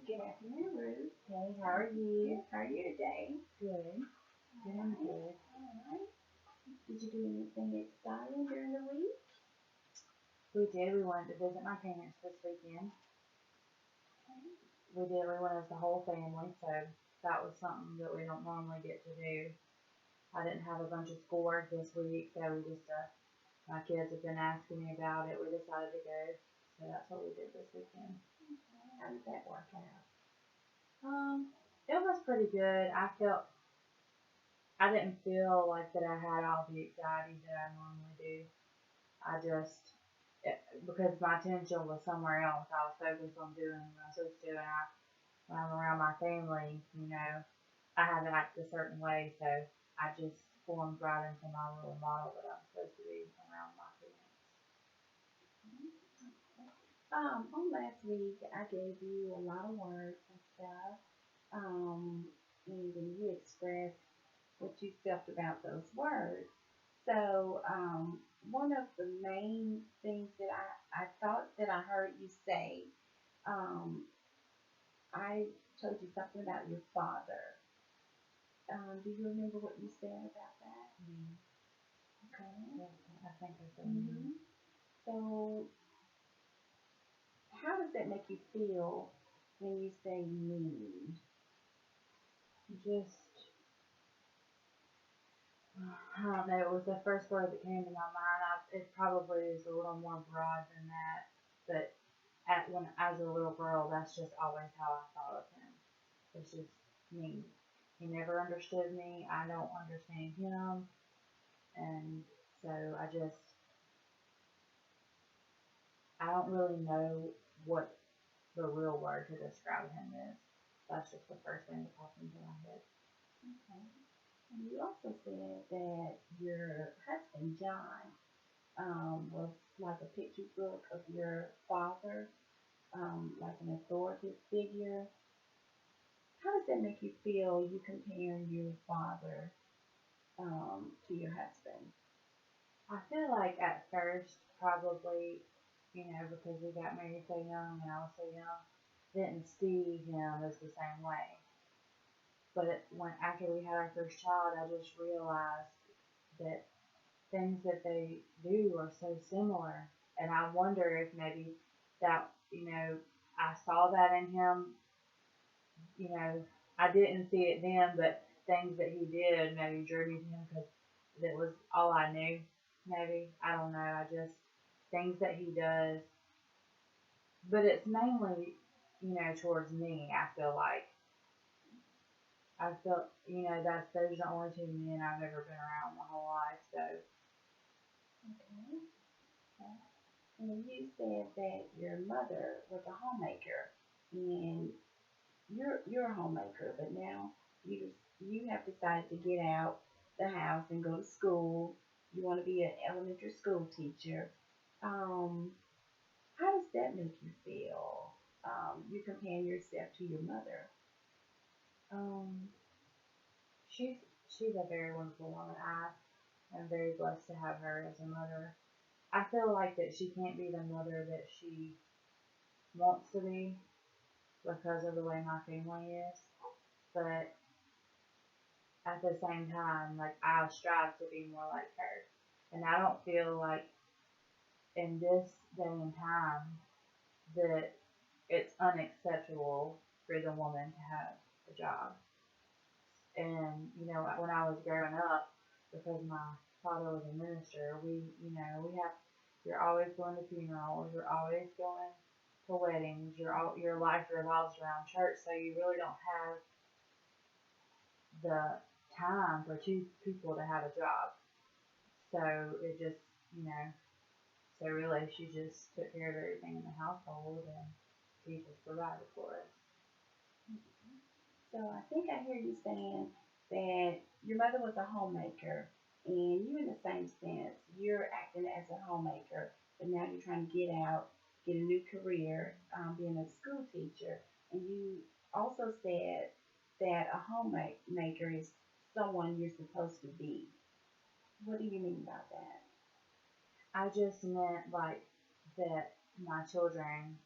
Good afternoon, Ruth. Hey, how are you? Good. How are you today? Good. Doing good. All right. Did you do anything exciting during the week? We did. We went to visit my parents this weekend. We did. We went as the whole family, so that was something that we don't normally get to do. I didn't have a bunch of schoolwork this week, so we just, my kids have been asking me about it. We decided to go, so that's what we did this weekend. How did that work out? It was pretty good. I didn't feel like that I had all the anxiety that I normally do. I just, because my attention was somewhere else, I was focused on doing what I was supposed to do, and when I'm around my family, I have to act a certain way, so I just formed right into my little model that I'm supposed to be around my On last week, I gave you a lot of words and stuff. And then you expressed what you felt about those words. So, one of the main things that I thought that I heard you say, um, I told you something about your father. Do you remember what you said about that? parents. Okay. I think I said hmm So, how does that make you feel when you say mean? just, I don't know, it was the first word that came to my mind. It probably is a little more broad than that, but as a little girl, that's just always how I thought of him. It's just me. He never understood me. I don't understand him. And so I don't really know what the real word to describe him is. That's just the first thing that popped into my head. Okay. And you also said that your husband, John, was like a picture book of your father, like an authoritative figure. How does that make you feel, you comparing your father to your husband? I feel like at first, probably, because we got married so young and I was so young, didn't see him as the same way. But when after we had our first child, I just realized that things that they do are so similar, and I wonder if maybe that I saw that in him. You know, I didn't see it then, but things that he did maybe drew me to him because that was all I knew. Maybe I don't know. I just things that he does, but it's mainly towards me. I feel that's those are the only two men I've ever been around my whole life. So Okay. Okay. And you said that your mother was a homemaker, and you're a homemaker, but now you have decided to get out the house and go to school. You want to be an elementary school teacher. Um, how does that make you feel? You comparing yourself to your mother. um, she's she's a very wonderful woman. I am very blessed to have her as a mother. I feel like that she can't be the mother that she wants to be because of the way my family is. But at the same time, like I strive to be more like her. And I don't feel like in this day and time that it's unacceptable for the woman to have a job. And when I was growing up, because my father was a minister, we have you're always going to funerals, you're always going to weddings, your life revolves around church, so you really don't have the time for two people to have a job. So it just you know, so really she just took care of everything in the household, and Jesus provided for us. So I think I hear you saying that your mother was a homemaker, and you, in the same sense, you're acting as a homemaker, but now you're trying to get out, get a new career, being a school teacher. And you also said that a homemaker is someone you're supposed to be. What do you mean by that? I just meant like that my children,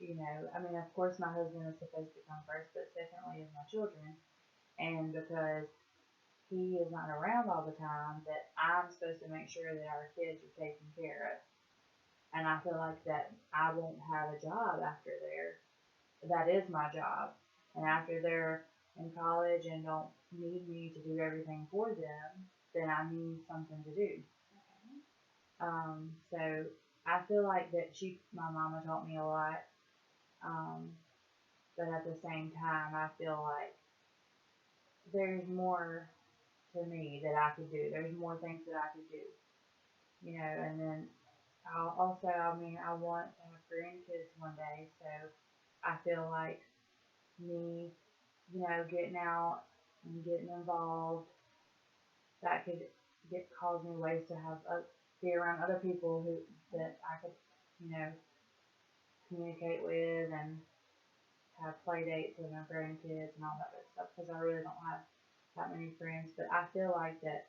I mean, of course, my husband is supposed to come first, but secondly is my children. And because he is not around all the time, that I'm supposed to make sure that our kids are taken care of. And I feel like that I won't have a job after there. That is my job. And after they're in college and don't need me to do everything for them, then I need something to do. So I feel like that my mama taught me a lot. Um, but at the same time, I feel like there's more to me that I could do. There's more things that I could do, and then I mean, I want to have grandkids one day, so I feel like me, getting out and getting involved, that could cause me ways to have be around other people that I could, you know, communicate with and have play dates with my grandkids and all that good stuff because I really don't have that many friends. But I feel like that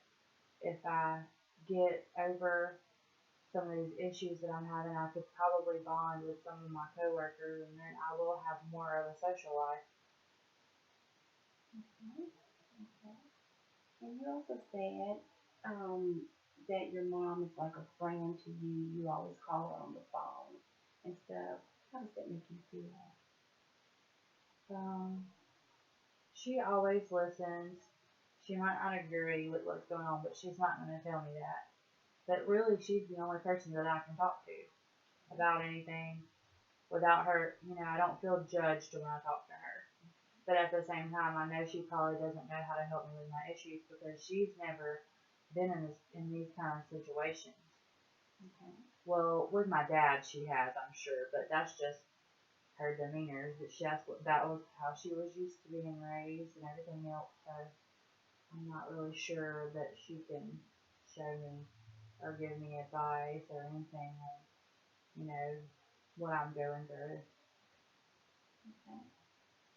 if I get over some of these issues that I'm having, I could probably bond with some of my coworkers, and then I will have more of a social life. Okay. Okay. And you also said that your mom is like a friend to you. You always call her on the phone and stuff. How does that make you feel? Um, she always listens. She might not agree with what's going on, but she's not going to tell me that. But really, she's the only person that I can talk to about anything. Without her, I don't feel judged when I talk to her. But at the same time, I know she probably doesn't know how to help me with my issues because she's never been in these kind of situations. Okay. Well, with my dad, she has, I'm sure, but that's just her demeanor. That was how she was used to being raised and everything else. So I'm not really sure that she can show me or give me advice or anything on, you know, what I'm going through. Okay.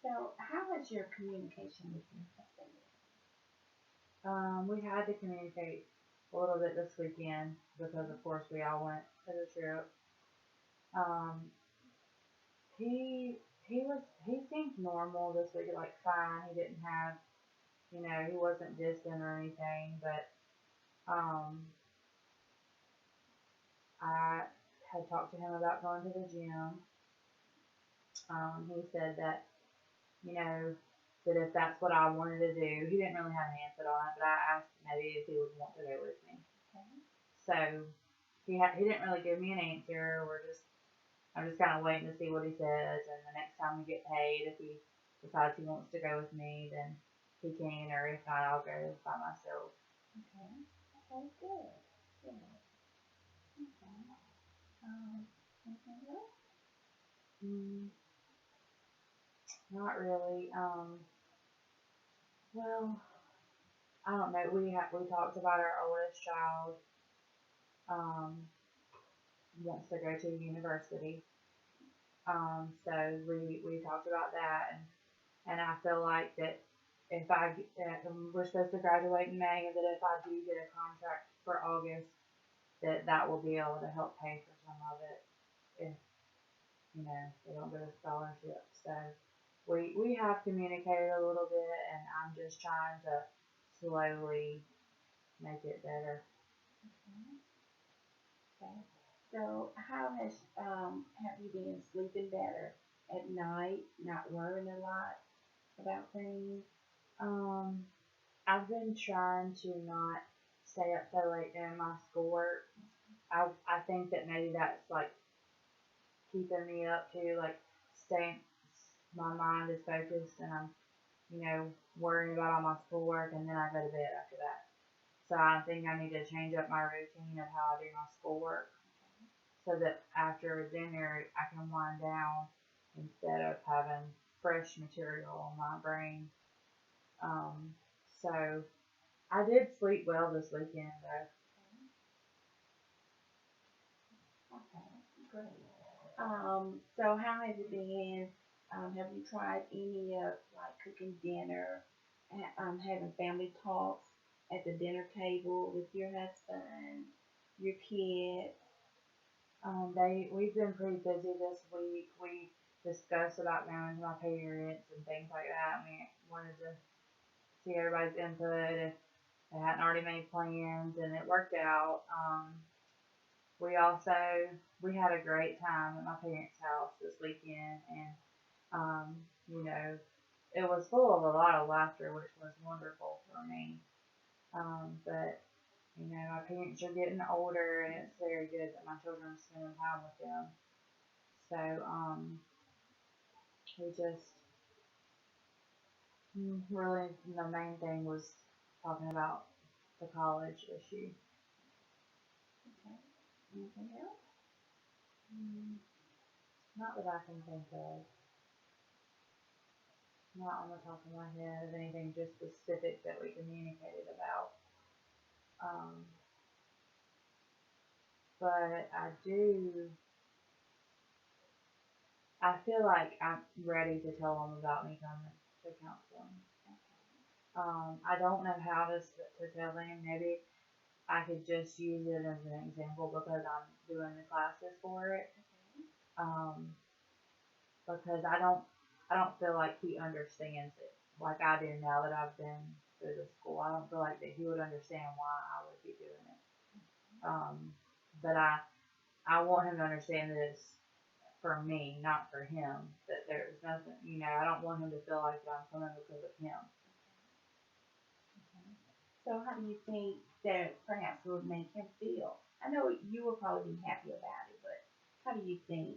So, how is your communication with your husband? We had to communicate a little bit this weekend because, of course, we all went to the trip. Um, he seemed normal this week, like fine. He didn't have, he wasn't distant or anything, but um, I had talked to him about going to the gym. He said that, you know, that if that's what I wanted to do, he didn't really have an answer on it, but I asked maybe if he would want to go with me. Okay. So he didn't really give me an answer. I'm just kind of waiting to see what he says, and the next time we get paid, if he decides he wants to go with me, then he can, or if not, I'll go by myself. Okay. Okay. Good. Good. Okay. Anything else? Mm, not really. Well, I don't know. We talked about our oldest child um wants to go to university. So we talked about that, and I feel like that if we're supposed to graduate in May, and that if I do get a contract for August, that will be able to help pay for some of it if they don't get a scholarship. So we have communicated a little bit, and I'm just trying to slowly make it better. Okay. Okay. So, how have you been sleeping better at night? Not worrying a lot about things. Um, I've been trying to not stay up so late doing my schoolwork. I think that maybe that's like keeping me up too, like staying. My mind is focused, and I'm worrying about all my schoolwork, and then I go to bed after that. So I think I need to change up my routine of how I do my schoolwork, so that after dinner I can wind down instead of having fresh material on my brain. Um, so I did sleep well this weekend though. Okay, great. So how has it been? Have you tried any of like cooking dinner, having family talks at the dinner table with your husband, your kids? We've been pretty busy this week. discuss about going to my parents and things like that. We wanted to see everybody's input if they hadn't already made plans, and it worked out. We also we had a great time at my parents' house this weekend, and you know, it was full of a lot of laughter, which was wonderful for me. But you know, my parents are getting older, and it's very good that my children are spending time with them. So we just really the main thing was talking about the college issue. Okay. Anything else? Mm, Not that I can think of. Not on the top of my head of anything just specific that we communicated about. Um, but I feel like I'm ready to tell them about me coming to counseling. I don't know how to tell them. Maybe I could just use it as an example because I'm doing the classes for it. Um, because I don't feel like he understands it like I do now that I've been through the school. I don't feel like that he would understand why I would be doing it. But I want him to understand that it's for me, not for him. That there's nothing, you know, I don't want him to feel like that I'm coming because of him. Okay. So how do you think that perhaps it would make him feel? I know you will probably be happy about it, but how do you think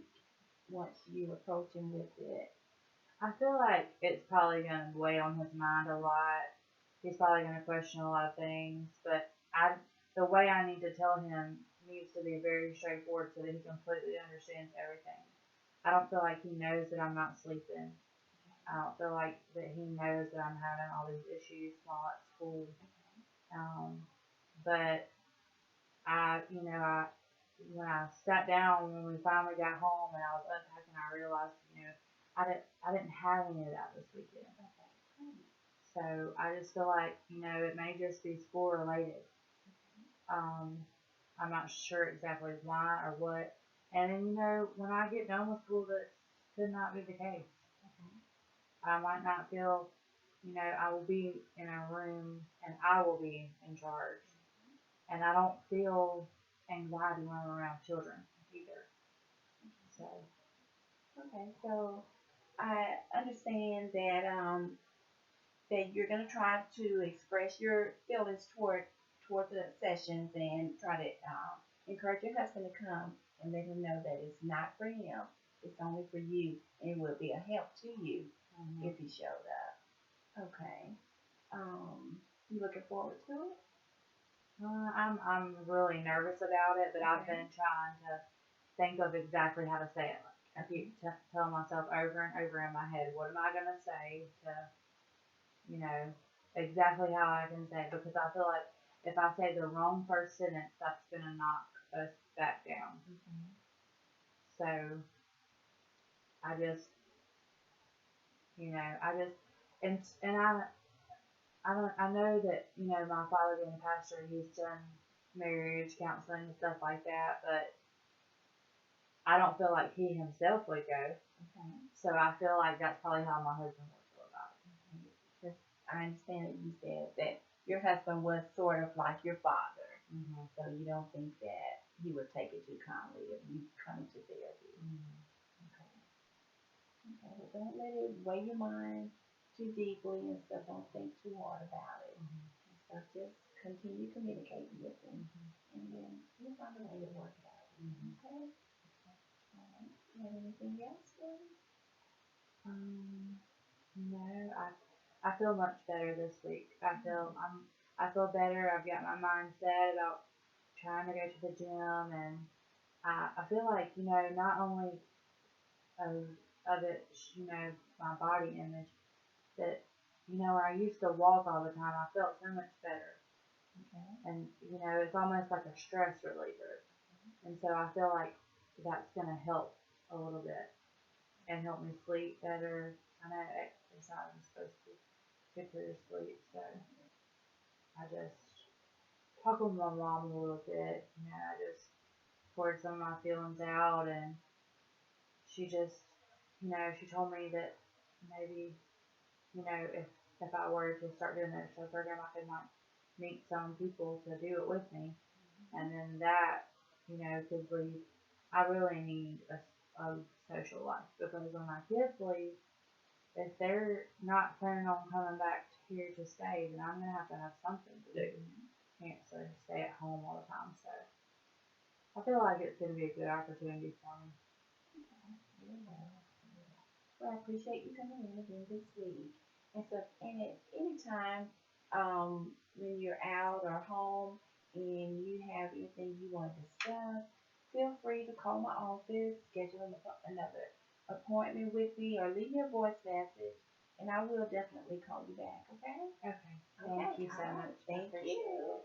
once you approach him with it? I feel like it's probably going to weigh on his mind a lot. He's probably going to question a lot of things, but the way I need to tell him needs to be very straightforward so that he completely understands everything. I don't feel like he knows that I'm not sleeping. I don't feel like that he knows that I'm having all these issues while at school. Um, but I when I sat down when we finally got home and I was unpacking, I realized, I didn't have any of that this weekend. So I just feel like, it may just be school related. Um, I'm not sure exactly why or what. And then, when I get done with school, that could not be the case. I might not feel, I will be in a room and I will be in charge. And I don't feel anxiety when I'm around children either. So, Okay, so I understand that you're gonna try to express your feelings toward the sessions and try to encourage your husband to come and let him know that it's not for him, it's only for you, and it will be a help to you if he showed up. Okay. You looking forward to it? I'm really nervous about it, but I've Okay. been trying to think of exactly how to say it. I keep telling myself over and over in my head, what am I gonna say to, you know, exactly how I can say it, because I feel like if I say the wrong first sentence, that's gonna knock us back down. So I just, I just, and I know that, my father being a pastor, he's done marriage counseling and stuff like that, but I don't feel like he himself would go. Okay. So I feel like that's probably how my husband would feel about it. Because I understand that you said that your husband was sort of like your father, so you don't think that he would take it too kindly if you come to therapy. Okay. Okay. Well, don't let it weigh your mind too deeply and stuff. Don't think too hard about it. And stuff. Just continue communicating with him, and then you'll find a way to work it out. Okay. All right. You have anything else for me? Um, no, I feel much better this week. I feel better. I've got my mind set about trying to go to the gym, and I feel like, not only of of it, my body image, that, when I used to walk all the time, I felt so much better. Okay. And, it's almost like a stress reliever. And so I feel like that's going to help a little bit and help me sleep better. I know exercise is supposed to be good for your sleep, so I just talk with my mom a little bit. I just poured some of my feelings out, and she just she told me that maybe, if I were to start doing the extra program, I could like meet some people to do it with me, and then that, could lead. I really need a social life because when my kids leave, if they're not planning on coming back here to stay, then I'm gonna have something to do. Can't stay at home all the time. So I feel like it's gonna be a good opportunity for me. Well, I appreciate you coming in again this week. And so, and at any time, when you're out or home and you have anything you want to discuss, feel free to call my office, schedule another appointment with me, or leave me a voice message, and I will definitely call you back. Okay? Okay. Okay. Thank you so All right. much. I Thank appreciate you. it.